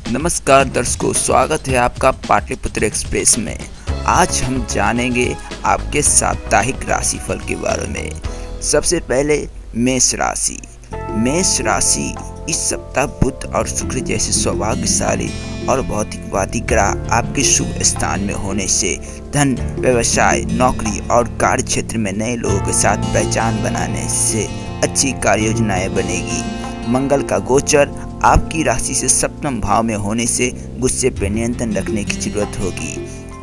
नमस्कार दर्शकों, स्वागत है आपका पाटलिपुत्र एक्सप्रेस में। आज हम जानेंगे आपके साप्ताहिक राशिफल के बारे में। सबसे पहले मेष राशि। मेष राशि इस सप्ताह बुध और शुक्र जैसे सौभाग्यशाली और भौतिकवादी ग्रह आपके शुभ स्थान में होने से धन, व्यवसाय, नौकरी और कार्य क्षेत्र में नए लोगों के साथ पहचान बनाने से अच्छी कार्य योजनाएं बनेगी। मंगल का गोचर आपकी राशि से सप्तम भाव में होने से गुस्से पर नियंत्रण रखने की जरूरत होगी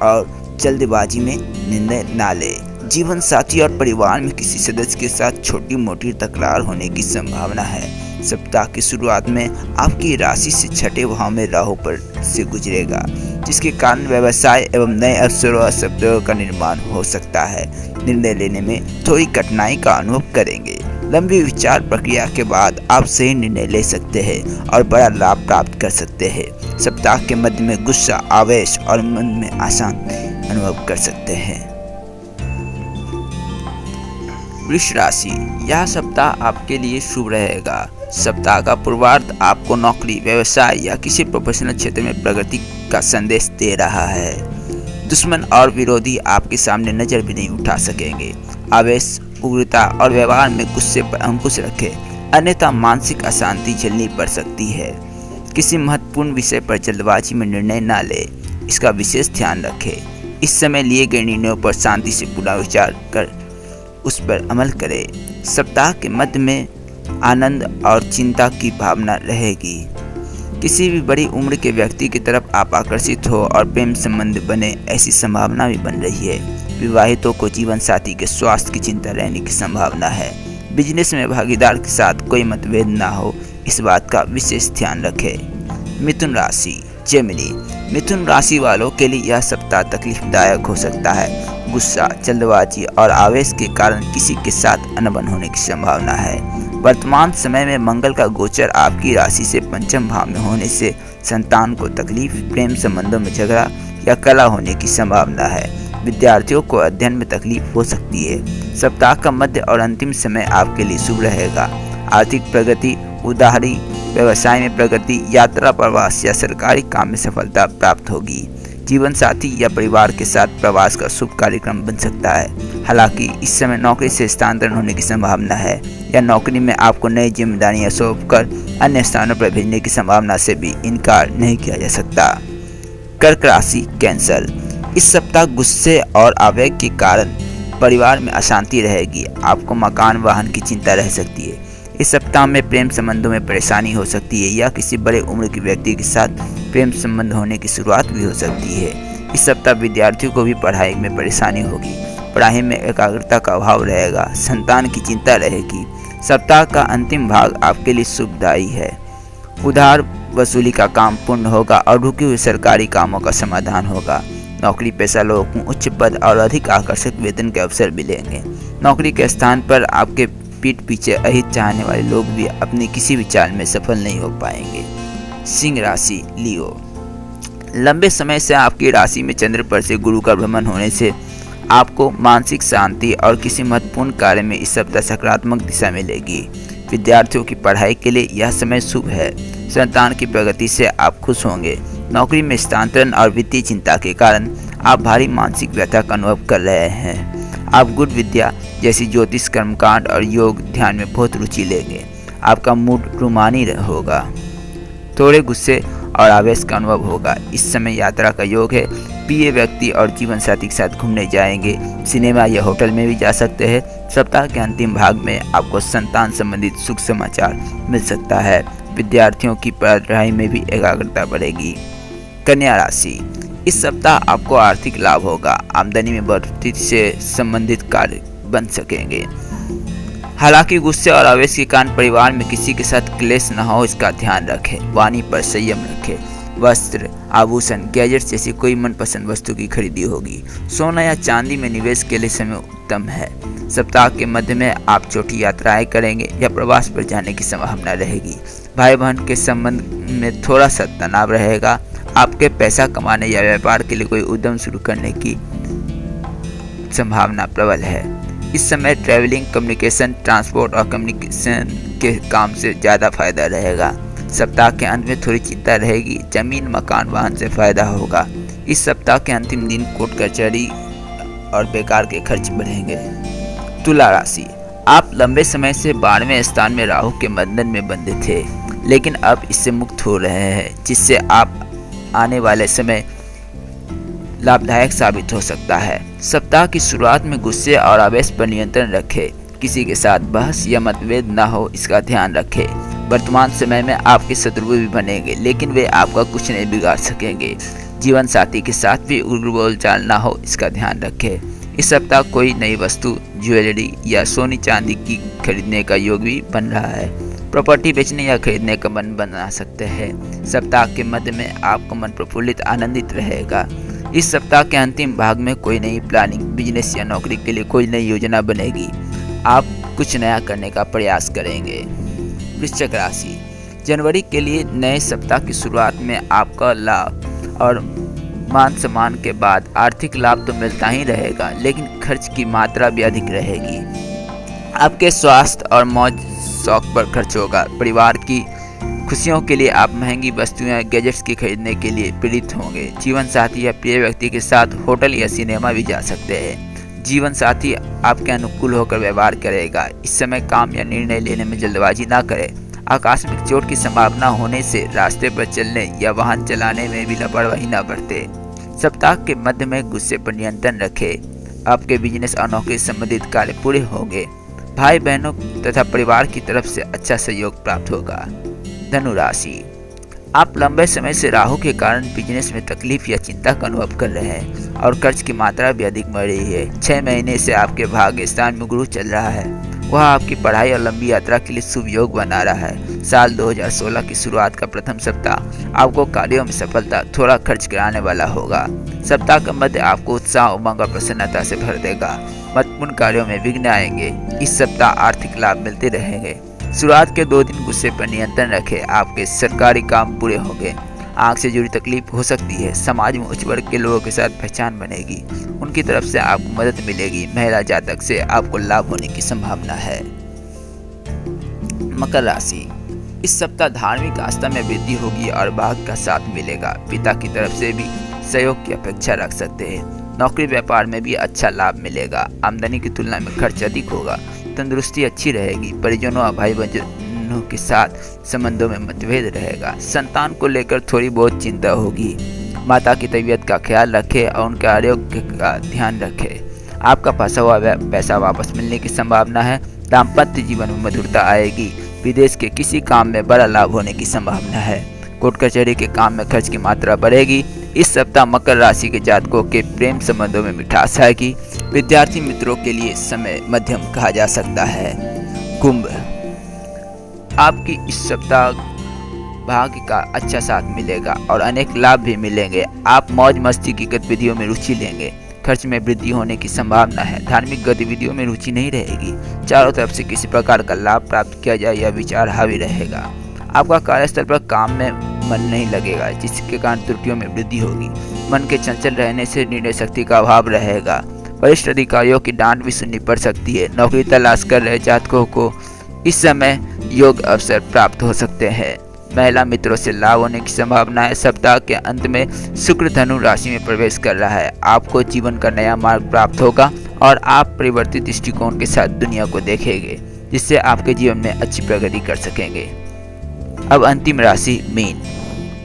और जल्दबाजी में निर्णय ना ले। जीवन साथी और परिवार में किसी सदस्य के साथ छोटी मोटी तकरार होने की संभावना है। सप्ताह की शुरुआत में आपकी राशि से छठे भाव में राहु पर से गुजरेगा, जिसके कारण व्यवसाय एवं नए अवसरों और अवसरों का निर्माण हो सकता है। निर्णय लेने में थोड़ी कठिनाई का अनुभव करेंगे। लंबी विचार प्रक्रिया के बाद आप सही निर्णय ले सकते हैं और बड़ा लाभ प्राप्त कर सकते हैं। सप्ताह के मध्य में गुस्सा, आवेश और मन में आसान अनुभव कर सकते हैं। वृष राशि। यह सप्ताह आपके लिए शुभ रहेगा। सप्ताह का पूर्वार्ध आपको नौकरी, व्यवसाय या किसी प्रोफेशनल क्षेत्र में प्रगति का संदेश दे रहा है। दुश्मन और विरोधी आपके सामने नजर भी नहीं उठा सकेंगे। आवेश, उग्रता और व्यवहार में गुस्से पर अंकुश रखें, अन्यथा मानसिक अशांति झेलनी पड़ सकती है। किसी महत्वपूर्ण विषय पर जल्दबाजी में निर्णय न ले, इसका विशेष ध्यान रखें। इस समय लिए गए निर्णयों पर शांति से पूरा विचार कर उस पर अमल करें। सप्ताह के मध्य में आनंद और चिंता की भावना रहेगी। किसी भी बड़ी उम्र के व्यक्ति की तरफ आप आकर्षित हो और प्रेम संबंध बने, ऐसी संभावना भी बन रही है। विवाहितों को जीवन साथी के स्वास्थ्य की चिंता रहने की संभावना है। बिजनेस में भागीदार के साथ कोई मतभेद ना हो, इस बात का विशेष ध्यान रखें। मिथुन राशि। जेमिनी। मिथुन राशि वालों के लिए यह सप्ताह तकलीफदायक हो सकता है। गुस्सा, जल्दबाजी और आवेश के कारण किसी के साथ अनबन होने की संभावना है। वर्तमान समय में मंगल का गोचर आपकी राशि से पंचम भाव में होने से संतान को तकलीफ, प्रेम संबंधों में झगड़ा या कलह होने की संभावना है। विद्यार्थियों को अध्ययन में तकलीफ हो सकती है। सप्ताह का मध्य और अंतिम समय आपके लिए शुभ रहेगा। आर्थिक प्रगति, उधारी, व्यवसाय में प्रगति, यात्रा, प्रवास या सरकारी काम में सफलता प्राप्त होगी। जीवन साथी या परिवार के साथ प्रवास का शुभ कार्यक्रम बन सकता है। हालांकि इस समय नौकरी से स्थानांतरण होने की संभावना है या नौकरी में आपको नई जिम्मेदारियां सौंपकर अन्य स्थानों पर भेजने की संभावना से भी इनकार नहीं किया जा सकता। कर्क राशि। कैंसर। इस सप्ताह गुस्से और आवेग के कारण परिवार में अशांति रहेगी। आपको मकान, वाहन की चिंता रह सकती है। इस सप्ताह में प्रेम संबंधों में परेशानी हो सकती है या किसी बड़े उम्र के व्यक्ति के साथ प्रेम संबंध होने की शुरुआत भी हो सकती है। इस सप्ताह विद्यार्थियों को भी पढ़ाई में परेशानी होगी। पढ़ाई में एकाग्रता का अभाव रहेगा। संतान की चिंता रहेगी। सप्ताह का अंतिम भाग आपके लिए शुभदायी है। उधार वसूली का काम पूर्ण होगा और रुके हुए सरकारी कामों का समाधान होगा। नौकरी पेशा लोगों को उच्च पद और अधिक आकर्षक वेतन के अवसर मिलेंगे। नौकरी के स्थान पर आपके पीठ पीछे अहित चाहने वाले लोग भी अपनी किसी भी चाल में सफल नहीं हो पाएंगे। सिंह राशि। लियो। लंबे समय से आपकी राशि में चंद्र पर से गुरु का भ्रमण होने से आपको मानसिक शांति और किसी महत्वपूर्ण कार्य में इस सप्ताह सकारात्मक दिशा मिलेगी। विद्यार्थियों की पढ़ाई के लिए यह समय शुभ है। संतान की प्रगति से आप खुश होंगे। नौकरी में स्थानांतरण और वित्तीय चिंता के कारण आप भारी मानसिक व्यथा का अनुभव कर रहे हैं। आप गुड़ विद्या जैसी ज्योतिष, कर्मकांड और योग ध्यान में बहुत रुचि लेंगे। आपका मूड रूमानी होगा। थोड़े गुस्से और आवेश का अनुभव होगा। इस समय यात्रा का योग है। प्रिय व्यक्ति और जीवन साथी के साथ घूमने जाएंगे। सिनेमा या होटल में भी जा सकते हैं। सप्ताह के अंतिम भाग में आपको संतान संबंधित सुख समाचार मिल सकता है। विद्यार्थियों की पढ़ाई में भी एकाग्रता बढ़ेगी। कन्या राशि। इस सप्ताह आपको आर्थिक लाभ होगा। आमदनी में बढ़ोतरी से संबंधित कार्य बन सकेंगे। हालांकि गुस्से और आवेश के कारण परिवार में किसी के साथ क्लेश न हो, इसका ध्यान रखें। वाणी पर संयम रखें। वस्त्र, आभूषण, गैजेट्स जैसी कोई मनपसंद वस्तु की खरीदी होगी। सोना या चांदी में निवेश के लिए समय उत्तम है। सप्ताह के मध्य में आप छोटी यात्राएं करेंगे या प्रवास पर जाने की संभावना रहेगी। भाई बहन के संबंध में थोड़ा सा तनाव रहेगा। आपके पैसा कमाने या व्यापार के लिए कोई उद्यम शुरू करने की संभावना प्रबल है। इस समय ट्रैवलिंग, कम्युनिकेशन, ट्रांसपोर्ट और कम्युनिकेशन के काम से ज़्यादा फायदा रहेगा। सप्ताह के अंत में थोड़ी चिंता रहेगी, जमीन मकान वाहन से फायदा होगा। इस सप्ताह के अंतिम दिन कोर्ट कचहरी और बेकार के खर्च बढ़ेंगे। तुला राशि, आप लंबे समय से 12वें स्थान में राहु के बंधन में बंधे थे, लेकिन अब इससे मुक्त हो रहे हैं, जिससे आप आने वाले समय लाभदायक साबित हो सकता है। सप्ताह की शुरुआत में गुस्से और आवेश पर नियंत्रण रखें। किसी के साथ बहस या मतभेद न हो, इसका ध्यान रखें। वर्तमान समय में आपके शत्रु भी बनेंगे, लेकिन वे आपका कुछ नहीं बिगाड़ सकेंगे। जीवन साथी के साथ भी उग्र बोलचाल न हो, इसका ध्यान रखें। इस सप्ताह कोई नई वस्तु, ज्वेलरी या सोनी चांदी की खरीदने का योग भी बन रहा है। प्रॉपर्टी बेचने या खरीदने का मन बना सकते हैं। सप्ताह के मध्य में आपका मन प्रफुल्लित आनंदित रहेगा। इस सप्ताह के अंतिम भाग में कोई नई प्लानिंग, बिजनेस या नौकरी के लिए कोई नई योजना बनेगी। आप कुछ नया करने का प्रयास करेंगे। वृश्चिक राशि, जनवरी के लिए नए सप्ताह की शुरुआत में आपका लाभ और मान सम्मान के बाद आर्थिक लाभ तो मिलता ही रहेगा, लेकिन खर्च की मात्रा भी अधिक रहेगी। आपके स्वास्थ्य और मौज शौक पर खर्च होगा। परिवार की खुशियों के लिए आप महंगी वस्तुएं या गैजेट्स की खरीदने के लिए प्रेरित होंगे। जीवन साथी या प्रिय व्यक्ति के साथ होटल या सिनेमा भी जा सकते हैं। जीवन साथी आपके अनुकूल होकर व्यवहार करेगा। इस समय काम या निर्णय लेने में जल्दबाजी ना करें। आकस्मिक चोट की संभावना होने से रास्ते पर चलने या वाहन चलाने में भी लापरवाही न बरतें। सप्ताह के मध्य में गुस्से पर नियंत्रण रखें। आपके बिजनेस और नौकरी संबंधित कार्य पूरे होंगे। भाई बहनों तथा परिवार की तरफ से अच्छा सहयोग प्राप्त होगा। धनु राशि, आप लंबे समय से राहु के कारण बिजनेस में तकलीफ या चिंता का अनुभव कर रहे हैं और कर्ज की मात्रा भी अधिक बढ़ रही है। 6 महीने से आपके भाग्य स्थान में गुरु चल रहा है। वह आपकी पढ़ाई और लंबी यात्रा के लिए शुभ योग बना रहा है। साल 2016 की शुरुआत का प्रथम सप्ताह आपको कार्यों में सफलता, थोड़ा खर्च कराने वाला होगा। सप्ताह का मध्य आपको उत्साह, उमंग और प्रसन्नता से भर देगा। महत्वपूर्ण कार्यों में विघ्न आएंगे। इस सप्ताह आर्थिक लाभ मिलते रहेंगे। शुरुआत के 2 दिन गुस्से पर नियंत्रण रखें। आपके सरकारी काम पूरे होंगे। आंख से जुड़ी तकलीफ हो सकती है। समाज में उच्च वर्ग के लोगों के साथ पहचान बनेगी। उनकी तरफ से आपको मदद मिलेगी। महिला जातक से आपको लाभ होने की संभावना है। मकर राशि, इस सप्ताह धार्मिक आस्था में वृद्धि होगी और भाग्य का साथ मिलेगा। पिता की तरफ से भी सहयोग की अपेक्षा रख सकते हैं। नौकरी व्यापार में भी अच्छा लाभ मिलेगा। आमदनी की तुलना में खर्च अधिक होगा। तंदुरुस्ती अच्छी रहेगी। परिजनों और भाई बहनों के साथ संबंधों में मतभेद रहेगा। संतान को लेकर थोड़ी बहुत चिंता होगी। माता की तबीयत का ख्याल रखें और उनके आरोग्य का ध्यान रखें। आपका फंसा हुआ पैसा वापस मिलने की संभावना है। दाम्पत्य जीवन में मधुरता आएगी। विदेश के किसी काम में बड़ा लाभ होने की संभावना है। कोर्ट कचहरी के काम में खर्च की मात्रा बढ़ेगी। इस सप्ताह मकर राशि के जातकों के प्रेम संबंधों में मिठास आएगी। विद्यार्थी मित्रों के लिए समय मध्यम कहा जा सकता है। कुंभ, आपकी इस सप्ताह भाग्य का अच्छा साथ मिलेगा और अनेक लाभ भी मिलेंगे। आप मौज मस्ती की गतिविधियों में रुचि लेंगे। खर्च में वृद्धि होने की संभावना है। धार्मिक गतिविधियों में रुचि नहीं रहेगी। चारों तरफ से किसी प्रकार का लाभ प्राप्त किया जाए यह विचार हावी रहेगा। आपका कार्यस्थल पर काम में मन नहीं लगेगा, जिसके कारण त्रुटियों में वृद्धि होगी। मन के चंचल रहने से निर्णय शक्ति का अभाव रहेगा। वरिष्ठ अधिकारियों की डांट भी सुननी पड़ सकती है। नौकरी तलाश कर रहे जातकों को इस समय योग अवसर प्राप्त हो सकते हैं। महिला मित्रों से लाभ होने की संभावना है। सप्ताह के अंत में शुक्र धनु राशि में प्रवेश कर रहा है। आपको जीवन का नया मार्ग प्राप्त होगा और आप परिवर्तित दृष्टिकोण के साथ दुनिया को देखेंगे, जिससे आपके जीवन में अच्छी प्रगति कर सकेंगे। अब अंतिम राशि मीन।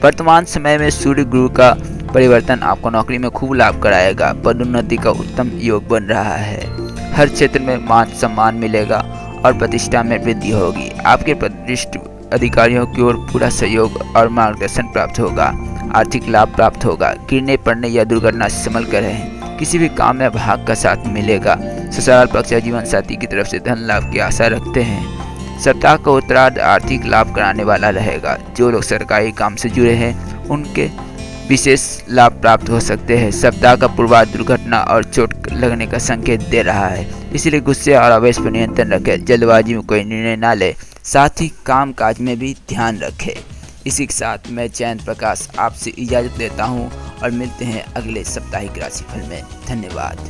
वर्तमान समय में सूर्य गुरु का परिवर्तन आपको नौकरी में खूब लाभ कराएगा। पदोन्नति का उत्तम योग बन रहा है। हर क्षेत्र में मान सम्मान मिलेगा और प्रतिष्ठा में वृद्धि होगी। आपके प्रतिष्ठित अधिकारियों की ओर पूरा सहयोग और मार्गदर्शन प्राप्त होगा। आर्थिक लाभ प्राप्त होगा। गिरने पड़ने या दुर्घटना से संभल कर रहें। किसी भी काम में भाग का साथ मिलेगा। ससुराल पक्ष या जीवन साथी की तरफ से धन लाभ की आशा रखते हैं। सप्ताह का उत्तरार्ध आर्थिक लाभ कराने वाला रहेगा। जो लोग सरकारी काम से जुड़े हैं उनके विशेष लाभ प्राप्त हो सकते हैं। सप्ताह का पूर्वार्ध दुर्घटना और चोट लगने का संकेत दे रहा है, इसलिए गुस्से और आवेश पर नियंत्रण रखें। जल्दबाजी में कोई निर्णय ना ले, साथ ही काम काज में भी ध्यान रखें। इसी के साथ मैं जयंत प्रकाश आपसे इजाज़त लेता हूँ और मिलते हैं अगले साप्ताहिक राशिफल में। धन्यवाद।